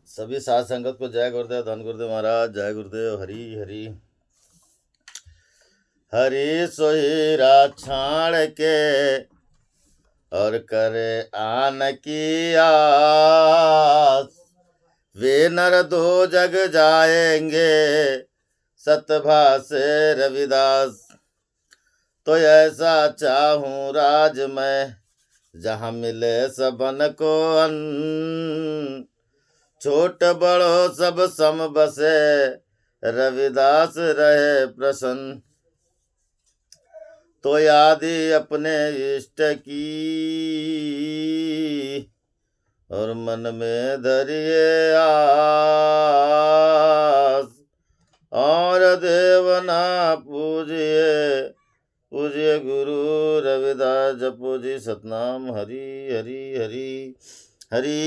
सभी साथ संगत को जय गुरुदेव, धन गुरुदेव महाराज, जय गुरुदेव। हरि हरि हरि सोहिरा छाड़ के और करे आन की आस, वे नर दो जग जाएंगे सतभा से रविदास। तो ऐसा चाहूं राज मैं जहाँ मिले सबन को अन्न, छोट बड़ो सब सम बसे रविदास रहे प्रसन्न। तो यादी अपने इष्ट की और मन में धरिए आस, और देवना पूजिए पूजिए गुरु रविदास। जपो जी सतनाम हरि हरि हरि हरि।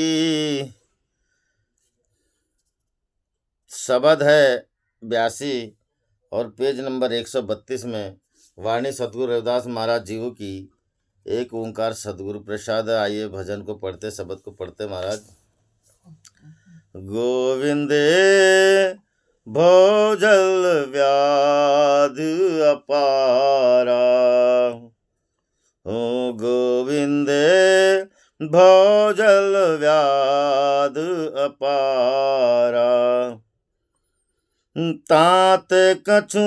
शब्द है 82 और पेज नंबर 132 में वाणी सतगुरु रविदास महाराज जीव की। एक ओंकार सतगुरु प्रसाद। आइए भजन को पढ़ते, शब्द को पढ़ते महाराज। गोविंदे भोजल व्याध अपारा, ओ गोविंदे भोजल व्याध अपारा। तात कछु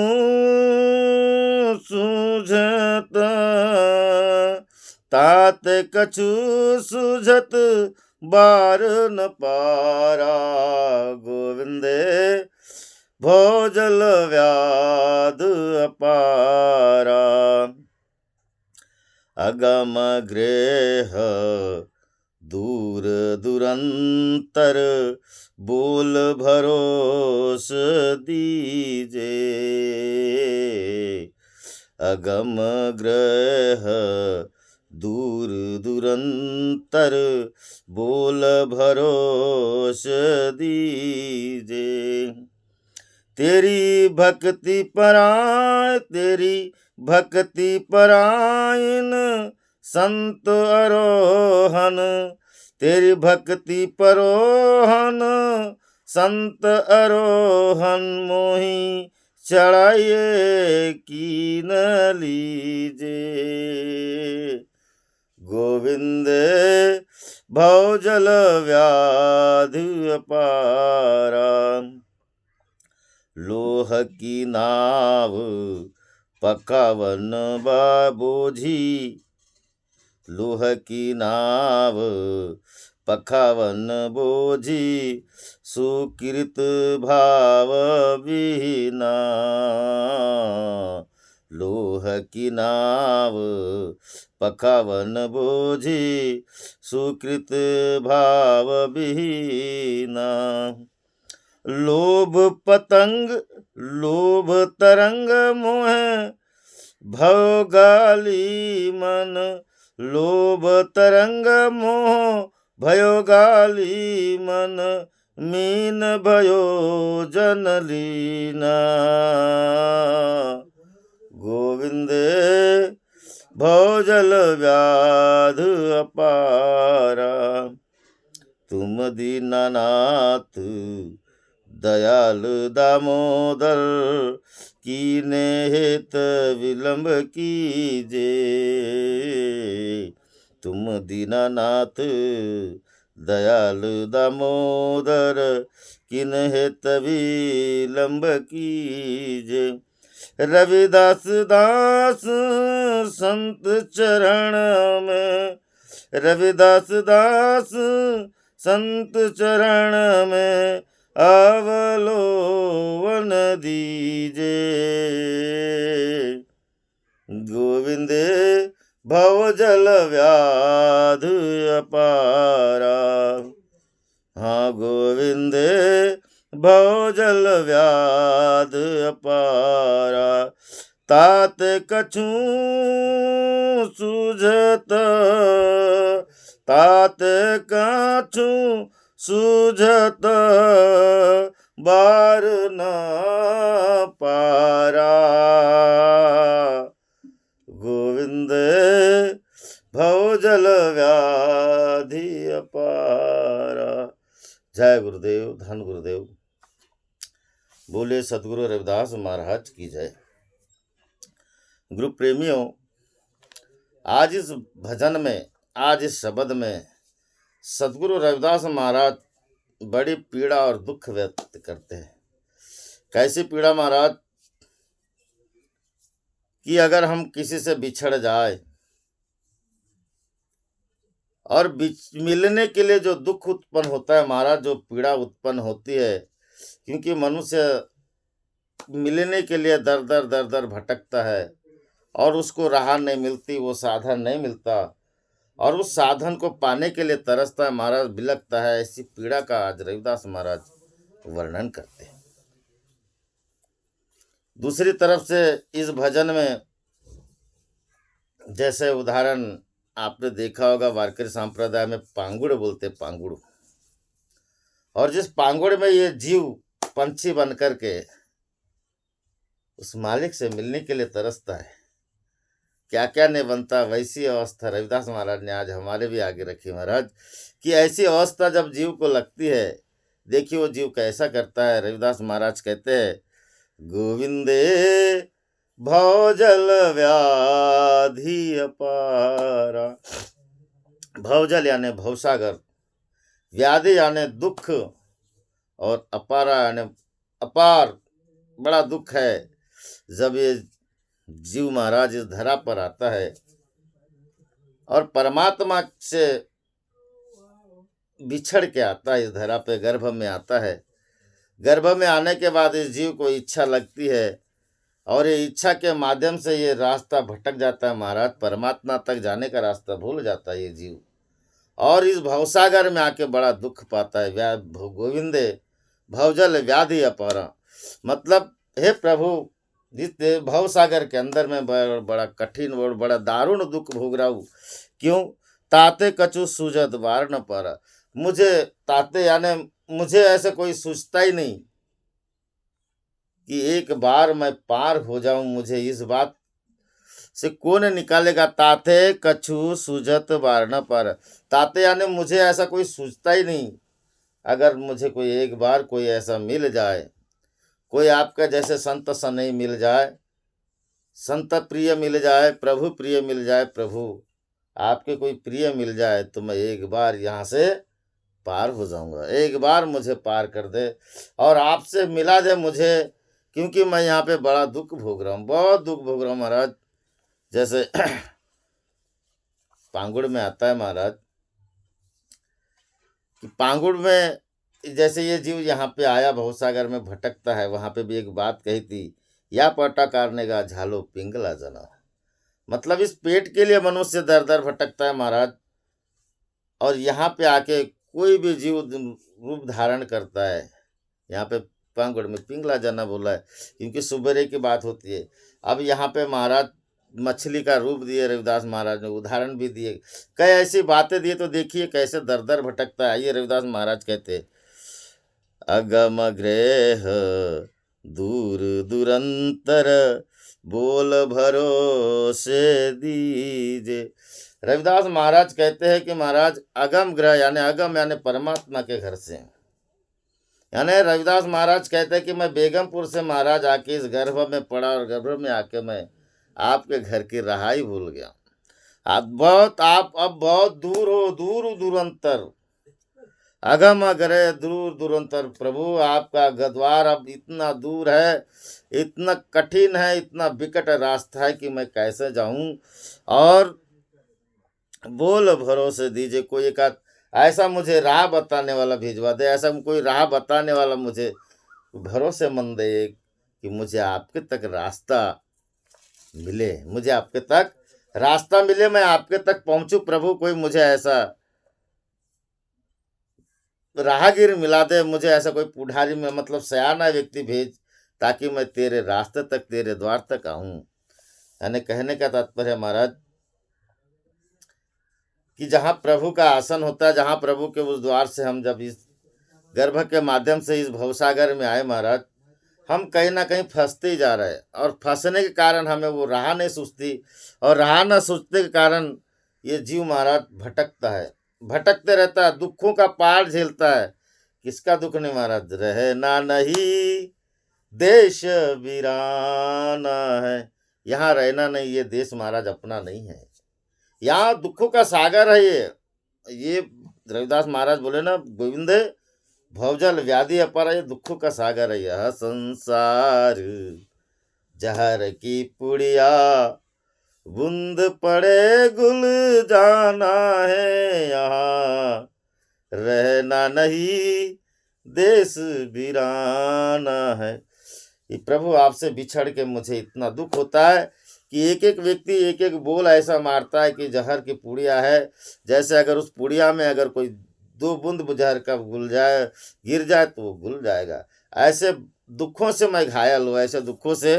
सूझत, तात कछु सूझत बार न पारा। गोविंदे भोजल व्याध अपारा। अगम गृह दूर दुरंतर, बोल भरोस दीजे। अगम ग्रह दूर दुरंतर, बोल भरोस दीजे। तेरी भक्ति पराय, तेरी भक्ति परायण संत अरोहन, तेरी भक्ति परोहन संत अरोहन। मोहि चढ़ाइए की न लीजे। गोविंद भवजल व्याध अपारा। लोह की नाव पकावन बाबूजी, लोह की नाव पखावन बोझी। सुकृत भाव विहीना, लोह की नाव पखावन बोझी। सुकृत भाव विहीना। लोभ पतंग लोभ तरंग मोह भवगाली मन, लोभ तरंग मोह भयोगाली मन। मीन भयो जनलीना। गोविंदे भवजल व्याध अपारा। तुम दीनानाथ दयाल दामोदर, कीने हित विलंब कीजे। तुम दीनानाथ दयाल दामोदर, किन हित विलंब कीजे। रविदास दास संत चरण में, रविदास दास संत चरण में अवलोवन दीजे। गोविंदे भवजल व्याध अपारा। हाँ गोविंदे भवजल व्याध अपारा। तात कछु सूझत, तात कछु सूझत बार न पारा। गोविंद भवजल व्याधि अपारा। जय गुरुदेव, धन गुरुदेव। बोले सतगुरु रविदास महाराज की जय। गुरु प्रेमियों, आज इस भजन में, आज इस शब्द में सतगुरु रविदास महाराज बड़ी पीड़ा और दुख व्यक्त करते हैं। कैसी पीड़ा महाराज? कि अगर हम किसी से बिछड़ जाए और मिलने के लिए जो दुख उत्पन्न होता है महाराज, जो पीड़ा उत्पन्न होती है, क्योंकि मनुष्य मिलने के लिए दर दर भटकता है और उसको राह नहीं मिलती, वो साधन नहीं मिलता और उस साधन को पाने के लिए तरसता है महाराज, बिलखता है। ऐसी पीड़ा का आज रविदास महाराज वर्णन करते हैं। दूसरी तरफ से इस भजन में जैसे उदाहरण आपने देखा होगा, वारकरी संप्रदाय में पांगुड़ बोलते, पांगुड़। और जिस पांगुड़ में ये जीव पंछी बन करके उस मालिक से मिलने के लिए तरसता है, क्या क्या नहीं बनता, वैसी अवस्था रविदास महाराज ने आज हमारे भी आगे रखी महाराज। कि ऐसी अवस्था जब जीव को लगती है, देखिए वो जीव कैसा करता है। रविदास महाराज कहते हैं, गोविंदे भवजल व्याधि अपारा। भवजल यानी भवसागर, व्याधि यानी दुख, और अपारा यानी अपार, बड़ा दुख है। जब ये जीव महाराज इस धरा पर आता है और परमात्मा से बिछड़ के आता है, इस धरा पे गर्भ में आता है। गर्भ में आने के बाद इस जीव को इच्छा लगती है और ये इच्छा के माध्यम से ये रास्ता भटक जाता है महाराज, परमात्मा तक जाने का रास्ता भूल जाता है ये जीव और इस भवसागर में आके बड़ा दुख पाता है। गोविंदे भवजल व्याधि अपारा, मतलब हे प्रभु, जिस भवसागर के अंदर में बड़ा कठिन और बड़ा दारुण दुख भोग रहा हूँ। क्यों? ताते कछु सूझत वार न पारा। मुझे ताते यानी मुझे ऐसे कोई सूझता ही नहीं कि एक बार मैं पार हो जाऊं। मुझे इस बात से कौन निकालेगा? ताते कछु सूझत वार न पारा। ताते यानी मुझे ऐसा कोई सूझता ही नहीं। अगर मुझे कोई एक बार कोई ऐसा मिल जाए, कोई आपका जैसे संत सनई मिल जाए, संत प्रिय मिल जाए, प्रभु प्रिय मिल जाए, प्रभु आपके कोई प्रिय मिल जाए, तो मैं एक बार यहाँ से पार हो जाऊंगा। एक बार मुझे पार कर दे और आपसे मिला दे मुझे, क्योंकि मैं यहाँ पे बड़ा दुख भोग रहा हूँ, बहुत दुख भोग रहा हूँ महाराज। जैसे पांगुड़ में आता है महाराज कि पांगुड़ में जैसे ये जीव यहाँ पे आया, भवसागर में भटकता है, वहाँ पे भी एक बात कही थी, या पटा कारने का झालो पिंगला जना। मतलब इस पेट के लिए मनुष्य दर दर भटकता है महाराज, और यहाँ पे आके कोई भी जीव रूप धारण करता है। यहाँ पे पांगुड़ में पिंगला जना बोला है क्योंकि सुबेरे की बात होती है। अब यहाँ पे महाराज मछली का रूप दिए रविदास महाराज ने, उदाहरण भी दिए, कई ऐसी बातें दिए, तो देखिए कैसे दर दर भटकता है। आइए रविदास महाराज कहते, अगम गृह दूर दुरंतर बोल भरोसे दीजे। रविदास महाराज कहते हैं कि महाराज अगम ग्रह यानी अगम यानी परमात्मा के घर से, यानी रविदास महाराज कहते हैं कि मैं बेगमपुर से महाराज आके इस गर्भ में पड़ा और गर्भ में आके मैं आपके घर की रहाई भूल गया। आप अब बहुत दूर हो, दूर दुरंतर, अगम अग्रह दूर दुरंतर। प्रभु आपका गद्वार अब इतना दूर है, इतना कठिन है, इतना विकट रास्ता है कि मैं कैसे जाऊं, और बोल भरोसे दीजिए, कोई एक ऐसा मुझे राह बताने वाला भिजवा दे, ऐसा कोई राह बताने वाला मुझे भरोसेमंद दे कि मुझे आपके तक रास्ता मिले, मुझे आपके तक रास्ता मिले, मैं आपके तक पहुंचूं। प्रभु कोई मुझे ऐसा राहगीर मिला दे, मुझे ऐसा कोई पुढ़ारी में मतलब सयाना व्यक्ति भेज, ताकि मैं तेरे रास्ते तक, तेरे द्वार तक आऊं। यानी कहने का तात्पर्य महाराज कि जहाँ प्रभु का आसन होता है, जहाँ प्रभु के उस द्वार से हम जब इस गर्भ के माध्यम से इस भवसागर में आए महाराज, हम कहीं ना कहीं फंसते ही जा रहे हैं, और फंसने के कारण हमें वो राह नहीं सूझती, और राह न सूझते के कारण ये जीव महाराज भटकता है, भटकते रहता है, दुखों का पहाड़ झेलता है किसका दुख नहीं महाराज? रहना नहीं देश वीराना है। यहाँ रहना नहीं, ये देश महाराज अपना नहीं है, यहाँ दुखों का सागर है। ये रविदास महाराज बोले ना, गोविंद भवजल व्याधि अपार, ये दुखों का सागर है। यह संसार जहर की पुड़िया, बूंद पड़े गुल जाना है, यहाँ रहना नहीं देश वीराना है। ये प्रभु आपसे बिछड़ के मुझे इतना दुख होता है कि एक एक व्यक्ति एक एक बोल ऐसा मारता है कि जहर की पुड़िया है, जैसे अगर उस पुड़िया में अगर कोई 2 बूंद जहर का घुल जाए, गिर जाए तो वो घुल जाएगा। ऐसे दुखों से मैं घायल हूँ, ऐसे दुखों से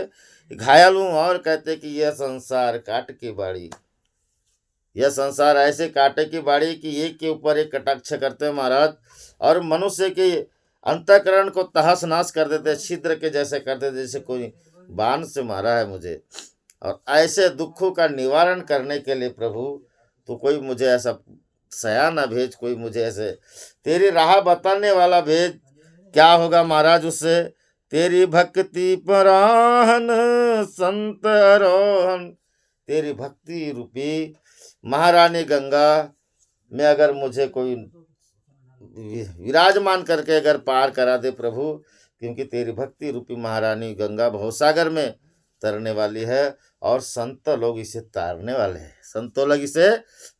घायल हूँ। और कहते कि यह संसार काट की बाड़ी, यह संसार ऐसे काटे की बाड़ी कि एक के ऊपर एक कटाक्ष करते हैं महाराज, और मनुष्य के अंतःकरण को तहस नाश कर देते, छिद्र के जैसे करते, जैसे कोई बाण से मारा है मुझे। और ऐसे दुखों का निवारण करने के लिए प्रभु तो कोई मुझे ऐसा सयाना भेज, कोई मुझे ऐसे तेरी राह बताने वाला भेज। क्या होगा महाराज उससे? तेरी भक्ति पराहन संत आरोहन, तेरी भक्ति रूपी महारानी गंगा में अगर मुझे कोई विराजमान करके अगर पार करा दे प्रभु, क्योंकि तेरी भक्ति रूपी महारानी गंगा भवसागर में तरने वाली है, और संत लोग इसे तारने वाले हैं। संतों लोग इसे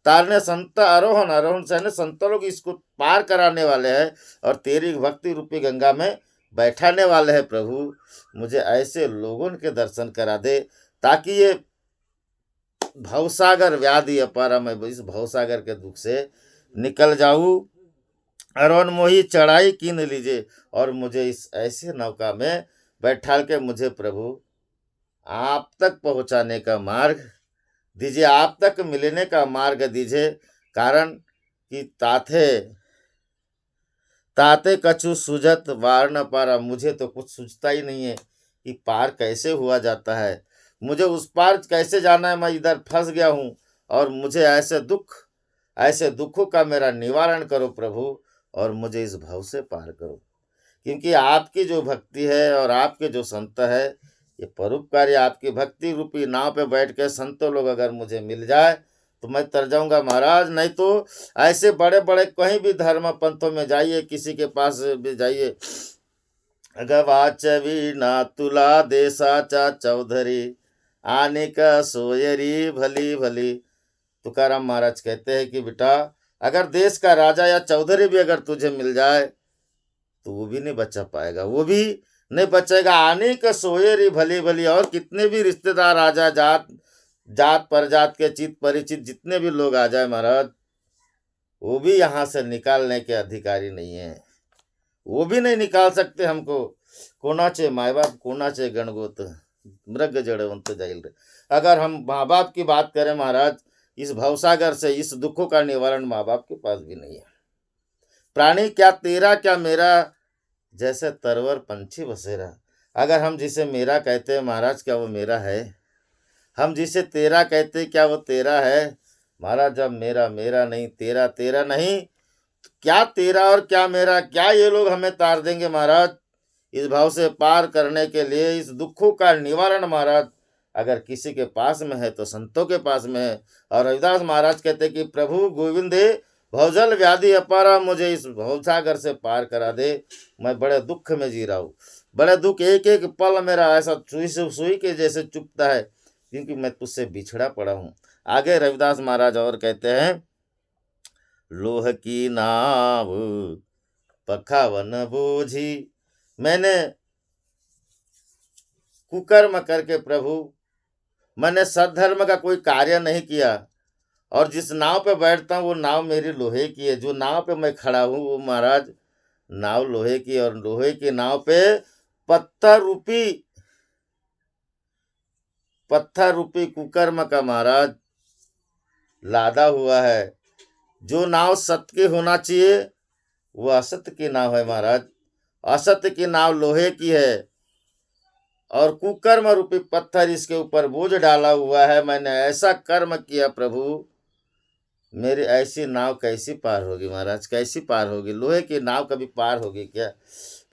तारने, संत आरोहण, आरोहण से संतों लोग इसको पार कराने वाले हैं, और तेरी भक्ति रूपी गंगा में बैठाने वाले हैं। प्रभु मुझे ऐसे लोगों के दर्शन करा दे, ताकि ये भवसागर व्याधि अपारा, मैं इस भवसागर के दुख से निकल जाऊं। अरुण मोही चढ़ाई कीन लीजिए, और मुझे इस ऐसे नौका में बैठाल के मुझे प्रभु आप तक पहुंचाने का मार्ग दीजिए, आप तक मिलने का मार्ग दीजिए। कारण कि ताथे ताते कछु सुझत वार न पारा, मुझे तो कुछ सूझता ही नहीं है कि पार कैसे हुआ जाता है, मुझे उस पार कैसे जाना है। मैं इधर फंस गया हूँ, और मुझे ऐसे दुखों का मेरा निवारण करो प्रभु, और मुझे इस भव से पार करो। क्योंकि आपकी जो भक्ति है और आपके जो संत है, ये परोपकारी आपकी भक्ति रूपी नाव पे बैठ के संतों लोग अगर मुझे मिल जाए तो मैं तर जाऊंगा महाराज। नहीं तो ऐसे बड़े बड़े कहीं भी धर्म पंथों में जाइए, किसी के पास भी जाइए, गवाच वीणा तुला देसाचा चौधरी, आने का सोयरी भली भली। तुकाराम महाराज कहते हैं कि बेटा अगर देश का राजा या चौधरी भी अगर तुझे मिल जाए तो वो भी नहीं बचा पाएगा, वो भी नहीं बचेगा। आने का सोयरी भली भली, और कितने भी रिश्तेदार आ जाए, जात परजात के चित परिचित जितने भी लोग आ जाए महाराज, वो भी यहाँ से निकालने के अधिकारी नहीं है, वो भी नहीं निकाल सकते हमको। कोणाचे माय बाप, कोणाचे गणगोत, मृग जड़वंत जाइल रे। अगर हम माँ बाप की बात करें महाराज, इस भवसागर से इस दुखों का निवारण माँ बाप के पास भी नहीं है। प्राणी क्या तेरा क्या मेरा, जैसे तरवर पंछी बसेरा। अगर हम जिसे मेरा कहते हैं महाराज, क्या वो मेरा है? हम जिसे तेरा कहते हैं, क्या वो तेरा है? महाराज जब मेरा मेरा नहीं, तेरा तेरा नहीं, तो क्या तेरा और क्या मेरा, क्या ये लोग हमें तार देंगे महाराज? इस भाव से पार करने के लिए, इस दुखों का निवारण महाराज अगर किसी के पास में है तो संतों के पास में है। और रविदास महाराज कहते कि प्रभु गोविंद भवजल व्याधि अपारा, मुझे इस भवसागर से पार करा दे, मैं बड़े दुख में जी रहा हूँ। बड़े दुख, एक एक पल मेरा ऐसा सुई के जैसे चुभता है, क्योंकि मैं तुझसे बिछड़ा पड़ा हूँ। आगे रविदास महाराज और कहते हैं, लोह की नाव पखावन बोझी, मैंने कुकर्म करके प्रभु, मैंने सद्धर्म का कोई कार्य नहीं किया, और जिस नाव पे बैठता हूँ वो नाव मेरी लोहे की है। जो नाव पे मैं खड़ा हूँ वो महाराज नाव लोहे की, और लोहे की नाव पे पत्थर रूपी कुकर्म का महाराज लादा हुआ है। जो नाव सत्य की होना चाहिए वो असत्य की नाव है महाराज, असत्य की नाव लोहे की है, और कुकर्म रूपी पत्थर इसके ऊपर बोझ डाला हुआ है। मैंने ऐसा कर्म किया प्रभु, मेरी ऐसी नाव कैसी पार होगी महाराज, कैसी पार होगी? लोहे की नाव कभी पार होगी क्या?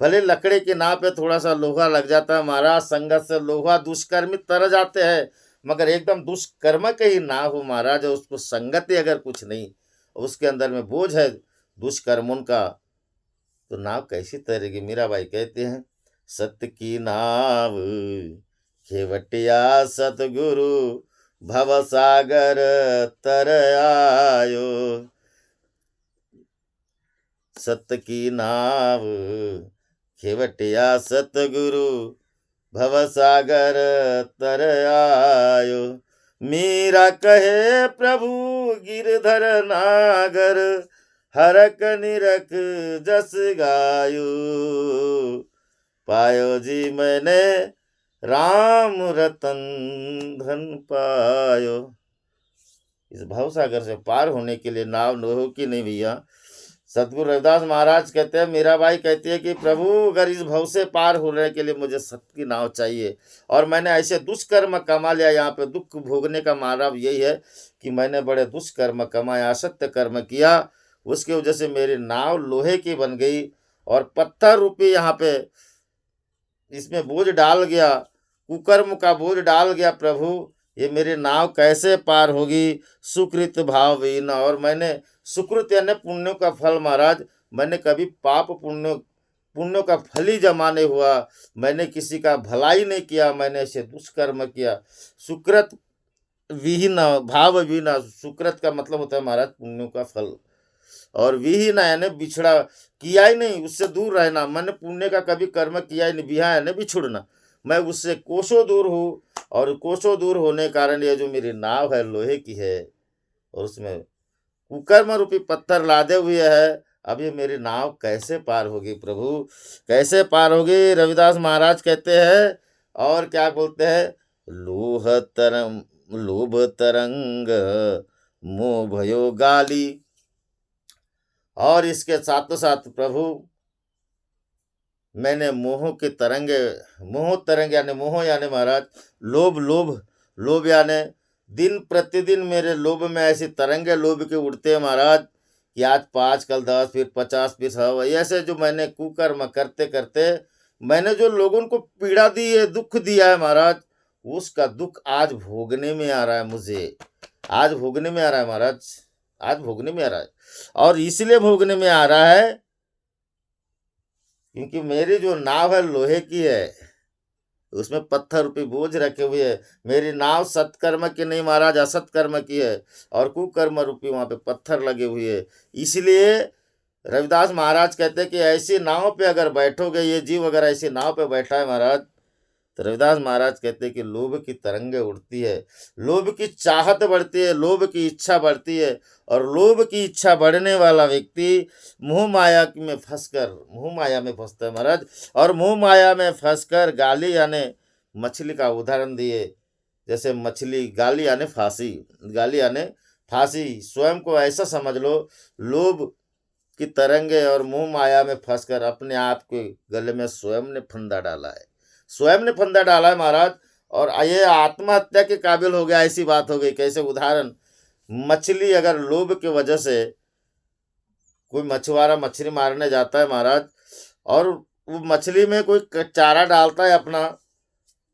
भले लकड़े की नाव पे थोड़ा सा लोहा लग जाता है महाराज, संगत से लोहा दुष्कर्मी तर जाते हैं, मगर एकदम दुष्कर्म के ही नाव हो महाराज, उसको संगति अगर कुछ नहीं, उसके अंदर में बोझ है दुष्कर्मों का, तो नाव कैसी तैरेगी? मीराबाई कहते हैं, सत्य की नाव खेवटिया सतगुरु भव सागर तर आयो, सत्य की नाव खेवटिया सतगुरु भव सागर तर आयो। मीरा कहे प्रभु गिरधर नागर, हरक निरख जस गायो, पायो जी मैंने राम रतन धन पायो। इस भवसागर से पार होने के लिए नाव लोहो की नहीं भैया। सतगुरु रविदास महाराज कहते हैं, मीराबाई कहती है कि प्रभु अगर इस भव से पार होने के लिए मुझे सत्य की नाव चाहिए, और मैंने ऐसे दुष्कर्म कमा लिया, यहाँ पे दुख भोगने का मानव यही है कि मैंने बड़े दुष्कर्म कमाया, असत्य कर्म किया, उसकी वजह से मेरी नाव लोहे की बन गई और पत्थर रूपी यहाँ पे इसमें बोझ डाल गया, कुकर्म का बोझ डाल गया। प्रभु ये मेरी नाव कैसे पार होगी? सुकृत भाव विहीन, और मैंने सुकृत यानी पुण्यों का फल महाराज, मैंने कभी पाप पुण्यों का फल ही जमा नहीं हुआ, मैंने किसी का भलाई नहीं किया, मैंने ऐसे दुष्कर्म किया। सुकृत विहीन भाव विहीन, सुकृत का मतलब होता है महाराज पुण्यों का फल, और विहीन यानी बिछड़ा, किया ही नहीं, उससे दूर रहना, मैंने पुण्य का कभी कर्म किया ही नहीं, विहा यानी बिछुड़ना, मैं उससे कोसों दूर हूँ, और कोसों दूर होने कारण ये जो मेरी नाव है लोहे की है, और उसमें कुकर्म रूपी पत्थर लादे हुए है, अब ये मेरी नाव कैसे पार होगी प्रभु, कैसे पार होगी? रविदास महाराज कहते हैं, और क्या बोलते हैं, लोभ तरंग मोह भयो गाली, और इसके साथ साथ प्रभु मैंने मोह के तरंगे, मोह तरंग यानी मोह यानी महाराज लोभ, लोभ यानी दिन प्रतिदिन मेरे लोभ में ऐसी तरंगे लोभ के उड़ते हैं महाराज, कि आज 5 कल 10 फिर 50 फिर 100, ऐसे जो मैंने कुकर्म करते करते मैंने जो लोगों को पीड़ा दी है, दुख दिया है महाराज, उसका दुख आज भोगने में आ रहा है मुझे, आज भोगने में आ रहा है महाराज, आज भोगने में आ रहा है। और इसलिए भोगने में आ रहा है क्योंकि मेरी जो नाव है लोहे की है, उसमें पत्थर रूपी बोझ रखे हुए है। मेरी नाव सत्कर्म की नहीं महाराज, असत्कर्म की है, और कुकर्म रूपी वहां पे पत्थर लगे हुए है। इसलिए रविदास महाराज कहते हैं कि ऐसी नाव पे अगर बैठोगे, ये जीव अगर ऐसी नाव पे बैठा है महाराज, तो रविदास महाराज कहते हैं कि लोभ की तरंगे उड़ती है, लोभ की चाहत बढ़ती है, लोभ की इच्छा बढ़ती है, और लोभ की इच्छा बढ़ने वाला व्यक्ति मोह माया में फंसकर, मोह माया में फंसता है महाराज, और मोह माया में फंसकर गाली यानी मछली का उदाहरण दिए, जैसे मछली, गाली यानी फांसी, गाली यानी फांसी, स्वयं को ऐसा समझ लो, लोभ की तरंगे और मोह माया में फंसकर अपने आप के गले में स्वयं ने फंदा डाला है, स्वयं ने फंदा डाला है महाराज, और ये आत्महत्या के काबिल हो गया, ऐसी बात हो गई। कैसे? उदाहरण, मछली अगर लोभ की वजह से, कोई मछुआरा मछली मारने जाता है महाराज, और वो मछली में कोई चारा डालता है अपना,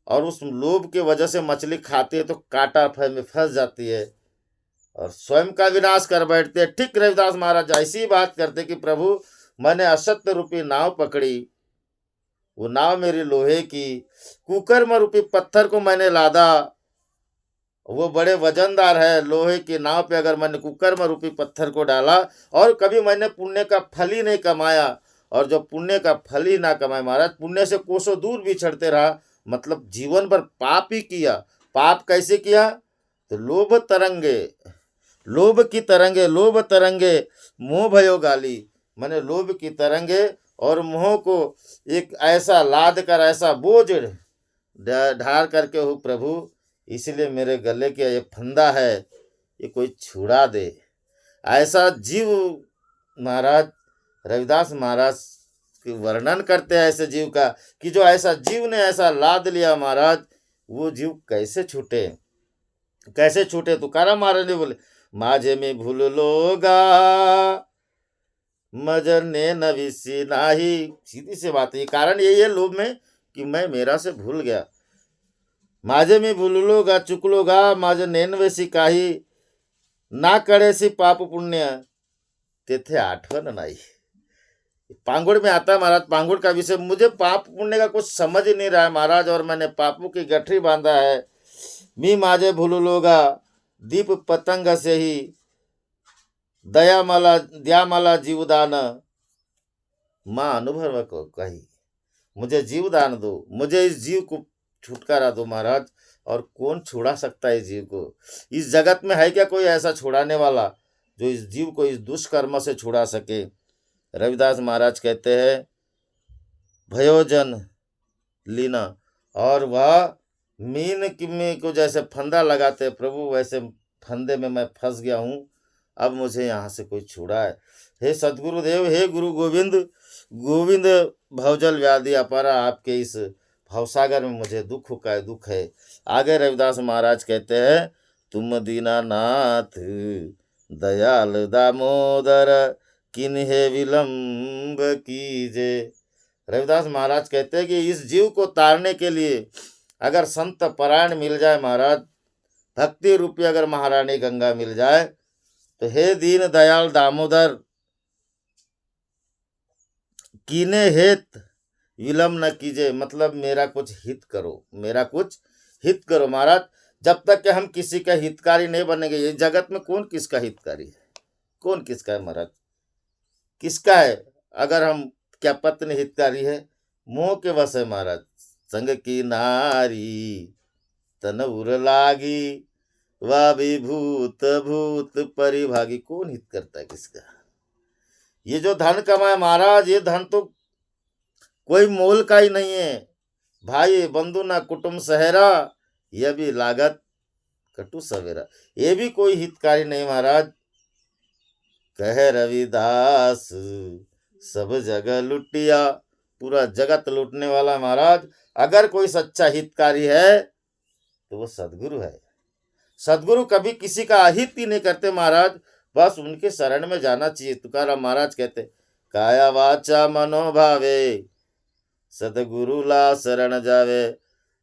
और उस लोभ की वजह से मछली खाती है तो कांटा में फंस जाती है और स्वयं का विनाश कर बैठते हैं। ठीक रविदास महाराज ऐसी बात करते कि प्रभु मैंने असत्य रूपी नाव पकड़ी, वो नाव मेरी लोहे की, कुकर्म रूपी पत्थर को मैंने लादा, वो बड़े वजनदार है, लोहे की नाव पे अगर मैंने कुकर्म रूपी पत्थर को डाला, और कभी मैंने पुण्य का फल ही नहीं कमाया, और जो पुण्य का फल ही ना कमाए महाराज, पुण्य से कोसों दूर बिछड़ते रहा, मतलब जीवन भर पाप ही किया। पाप कैसे किया? तो लोभ तरंगे, लोभ की तरंगे, लोभ तरंगे मोह भयो गाली, मैंने लोभ की तरंगे और मोह को एक ऐसा लाद कर, ऐसा बोझ ढार करके हो प्रभु, इसलिए मेरे गले के ये फंदा है, ये कोई छुड़ा दे। ऐसा जीव महाराज रविदास महाराज की वर्णन करते हैं ऐसे जीव का, कि जो ऐसा जीव ने ऐसा लाद लिया महाराज, वो जीव कैसे छूटे, कैसे छूटे? तुकाराम महाराज ने बोले, माझे में भूल लोगा मजने नविसी नाही। सीधी सी बात है, ये कारण यही है लोभ में कि मैं मेरा से भूल गया। माझे में भूल लोगा चुक लोगा माझे नेनवेसी काही ना कळेसी पाप पुण्य तेथे आठवण नाही। पांगुड़ में आता है महाराज, पांगुड़ का विषय, मुझे पाप पुण्य का कुछ समझ ही नहीं रहा है महाराज, और मैंने पापों की गठरी बांधा है। मी माझे भूल लोगा दीप पतंग से ही द्या मला जीवदान माँ अनुभव को कही। मुझे जीवदान दो, मुझे इस जीव को छुटकारा दो महाराज। और कौन छुड़ा सकता है इस जीव को? इस जगत में है क्या कोई ऐसा छुड़ाने वाला जो इस जीव को इस दुष्कर्म से छुड़ा सके? रविदास महाराज कहते हैं भयोजन लीना, और वह मीन में को जैसे फंदा लगाते हैं प्रभु, वैसे फंदे में मैं फंस गया हूँ, अब मुझे यहाँ से कोई छुड़ा है। हे सदगुरुदेव, हे गुरु गोविंद, गोविंद भवजल व्याधि अपारा, आपके इस भवसागर में मुझे दुख है। आगे रविदास महाराज कहते हैं तुम दीनानाथ दयाल दामोदर किन्हे विलंब कीजे। रविदास महाराज कहते हैं कि इस जीव को तारने के लिए अगर संत परायण मिल जाए महाराज, भक्ति रूपी अगर महारानी गंगा मिल जाए, तो हे दीन दयाल दामोदर कीने हेत विलंब न कीजिए, मतलब मेरा कुछ हित करो, मेरा कुछ हित करो महाराज। जब तक कि हम किसी का हितकारी नहीं बनेंगे, ये जगत में कौन किसका हितकारी है? कौन किसका है महाराज? किसका है? अगर हम क्या पत्नी हितकारी है? मोह के वश है महाराज। संग की नारी तन उर लागी वा विभूत भूत परिभागी। कौन हित करता है किसका? ये जो धन कमाए महाराज, ये धन तो कोई मोल का ही नहीं है। भाई बंधु ना कुटुंब सहेरा, यह भी लागत कटु सवेरा। ये भी कोई हितकारी नहीं महाराज। कह रविदास सब जगह लुटिया, पूरा जगत लूटने वाला महाराज। अगर कोई सच्चा हितकारी है तो वो सदगुरु है। सदगुरु कभी किसी का अहित ही नहीं करते महाराज, बस उनके शरण में जाना चाहिए। तुकाराम महाराज कहते काया वाचा मनोभावे सदगुरु ला शरण जावे,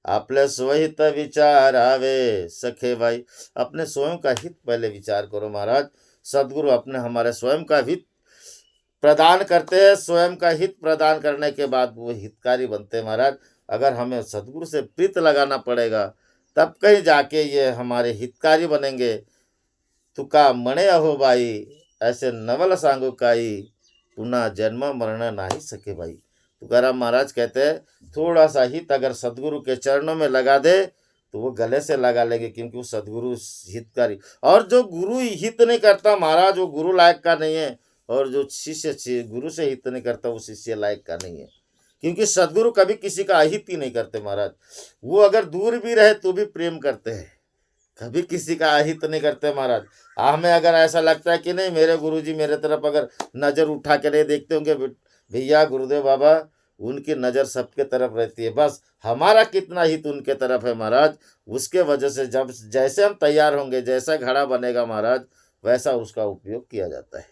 आपले स्वहित विचार आवे। सखे भाई, अपने स्वयं का हित पहले विचार करो महाराज। सदगुरु अपने हमारे स्वयं का हित प्रदान करते हैं, स्वयं का हित प्रदान करने के बाद वो हितकारी बनते हैं महाराज। अगर हमें सदगुरु से प्रीत लगाना पड़ेगा, तब कहीं जाके ये हमारे हितकारी बनेंगे। तुका मणे अहो भाई, ऐसे नवल सांगो काई, पुनः जन्म मरण नहीं सके भाई। तुकाराम महाराज कहते हैं थोड़ा सा हित अगर सदगुरु के चरणों में लगा दे तो वो गले से लगा लेंगे, क्योंकि वो सदगुरु हितकारी। और जो गुरु हित नहीं करता महाराज, वो गुरु लायक का नहीं है। और जो शिष्य गुरु से हित नहीं करता, वो शिष्य लायक का नहीं है। क्योंकि सदगुरु कभी किसी का अहित ही नहीं करते महाराज। वो अगर दूर भी रहे तो भी प्रेम करते हैं, कभी किसी का अहित नहीं करते महाराज। हमें अगर ऐसा लगता है कि नहीं मेरे गुरुजी मेरे तरफ अगर नज़र उठा के नहीं देखते होंगे, भैया गुरुदेव बाबा उनकी नज़र सबके तरफ रहती है, बस हमारा कितना हित उनके तरफ है महाराज। उसके वजह से जब जैसे हम तैयार होंगे, जैसा घड़ा बनेगा महाराज, वैसा उसका उपयोग किया जाता है।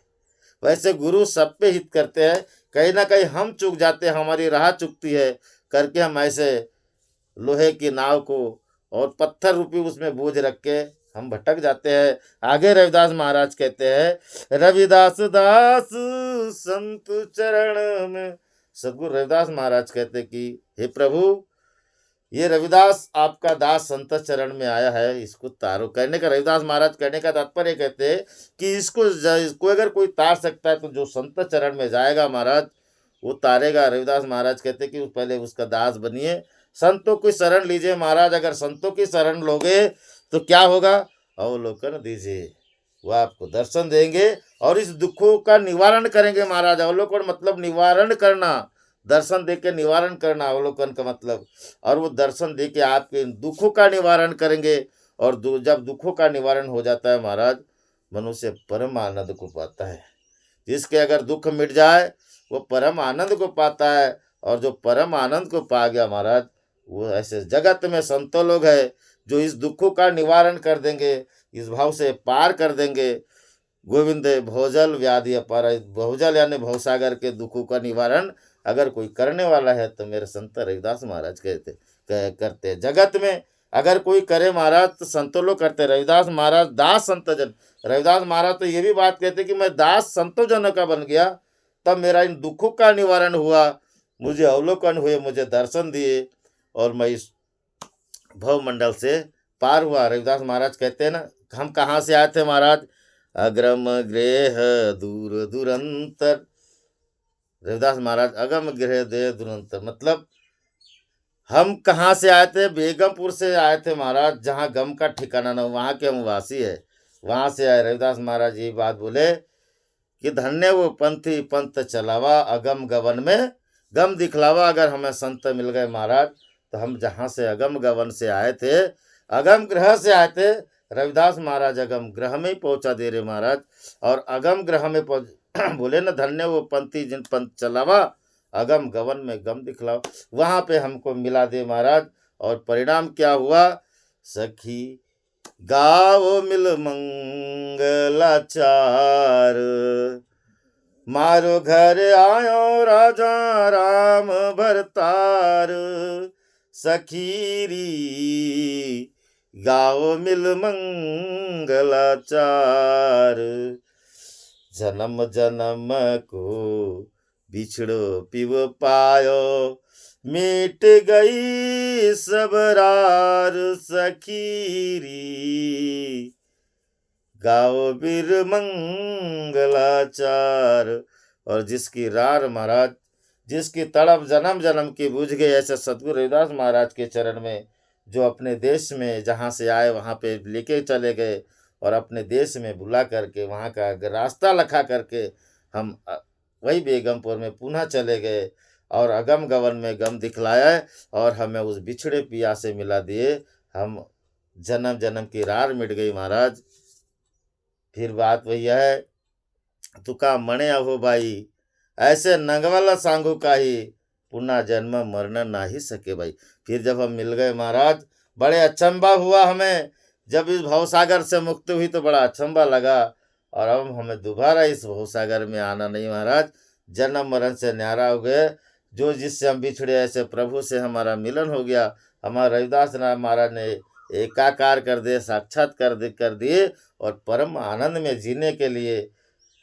वैसे गुरु सब पे हित करते हैं। कहीं ना कहीं हम चूक जाते हैं, हमारी राह चुकती है करके, हम ऐसे लोहे की नाव को और पत्थर रूपी उसमें बोझ रख के हम भटक जाते हैं। आगे रविदास महाराज कहते हैं रविदास दास संत चरण में। सदगुरु रविदास महाराज कहते कि हे प्रभु, ये रविदास आपका दास संत चरण में आया है, इसको तारो। कहने का रविदास महाराज कहने का तात्पर्य कहते हैं कि इसको अगर कोई तार सकता है तो जो संत चरण में जाएगा महाराज वो तारेगा। रविदास महाराज कहते कि पहले उसका दास बनिए, संतों की शरण लीजिए महाराज। अगर संतों की शरण लोगे तो क्या होगा? अवलोकन दीजिए, वो आपको दर्शन देंगे और इस दुखों का निवारण करेंगे महाराज। अवलोकन मतलब निवारण करना, दर्शन दे के निवारण करना अवलोकन का मतलब। और वो दर्शन दे के आपके दुखों का निवारण करेंगे। और जब दुखों का निवारण हो जाता है महाराज, मनुष्य परम आनंद को पाता है। जिसके अगर दुख मिट जाए वो परम आनंद को पाता है। और जो परम आनंद को पा गया महाराज, वो ऐसे जगत में संतों लोग हैं जो इस दुखों का निवारण कर देंगे, इस भाव से पार कर देंगे। गोविंद भवजल व्याधि अपार, भवजल यानी भवसागर के दुखों का निवारण अगर कोई करने वाला है तो मेरे संत रविदास महाराज करते हैं। जगत में अगर कोई करे महाराज तो संतों लोग करते। रविदास महाराज दास संत जन, रविदास महाराज तो ये भी बात कहते कि मैं दास संतों जनों का बन गया, तब मेरा इन दुखों का निवारण हुआ, मुझे अवलोकन हुए, मुझे दर्शन दिए और मैं इस भवमंडल से पार हुआ। रविदास महाराज कहते हैं ना, हम कहाँ से आए थे महाराज? अग्रम गृह दूर दुरंतर। रविदास महाराज अगम गृह दे दुरंतर, मतलब हम कहाँ से आए थे? बेगमपुर से आए थे महाराज, जहाँ गम का ठिकाना न, वहाँ के हम वासी है, वहाँ से आए। रविदास महाराज ये बात बोले कि धन्य वो पंथी पंथ चलावा, अगम गवन में गम दिखलावा। अगर हमें संत मिल गए महाराज तो हम जहाँ से अगम गवन से आए थे, अगम ग्रह से आए थे, रविदास महाराज अगम ग्रह में ही पहुँचा दे रहे महाराज। और अगम ग्रह में बोले ना, धन्य वो पंथी जिन पंथ चलावा, अगम गवन में गम दिखलाओ, वहाँ पे हमको मिला दे महाराज। और परिणाम क्या हुआ? सखी गाओ मिल मंगलाचार, मारो घर आयो राजा राम भरतार। सखीरी गाओ मिल मंगलाचार, जन्म जन्म को बिछड़ो पिव पायो, मिट गई सब रार। सखीरी गाओ बीर मंगलाचार। और जिसकी रार महाराज, जिसकी तड़प जन्म जन्म की बुझ गई, ऐसे सतगुरु रविदास महाराज के चरण में, जो अपने देश में जहाँ से आए वहाँ पे लेके चले गए और अपने देश में बुला करके वहाँ का रास्ता लखा करके हम वही बेगमपुर में पुनः चले गए और अगम गवन में गम दिखलाया और हमें उस बिछड़े पिया से मिला दिए। हम जन्म जन्म की रार मिट गई महाराज। फिर बात वही है, तुका मणे अहो भाई, ऐसे नंगवाला सांगू का ही, पुनः जन्म मरण ना ही सके भाई। फिर जब हम मिल गए महाराज, बड़े अचंभा हुआ हमें। जब इस भवसागर से मुक्त हुई तो बड़ा अचंभा लगा, और अब हमें दोबारा इस भवसागर में आना नहीं महाराज। जन्म मरण से न्यारा हो गए। जो जिससे हम बिछड़े, ऐसे प्रभु से हमारा मिलन हो गया। हमारा रविदास महाराज ने एकाकार कर दिए, साक्षात कर दिए और परम आनंद में जीने के लिए।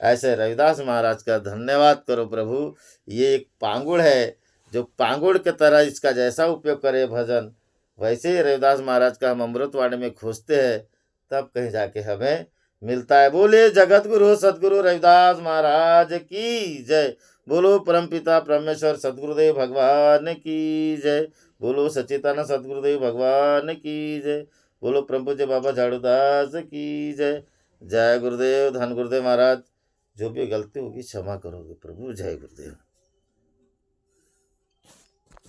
ऐसे रविदास महाराज का धन्यवाद करो प्रभु। ये एक पांगुड़ है, जो पांगुड़ के तरह इसका जैसा उपयोग करे भजन, वैसे ही रविदास महाराज का हम अमृतवाणी में खोजते हैं, तब कहीं जाके हमें मिलता है। बोले जगत गुरु सदगुरु रविदास महाराज की जय। बोलो परमपिता परमेश्वर सदगुरुदेव भगवान की जय। बोलो सच्चिदानंद सदगुरुदेव भगवान की जय। बोलो परम पूज्य बाबा झाड़ूदास की जय। जय गुरुदेव, धन गुरुदेव महाराज। जो भी गलती होगी क्षमा करोगे प्रभु। जय गुरुदेव।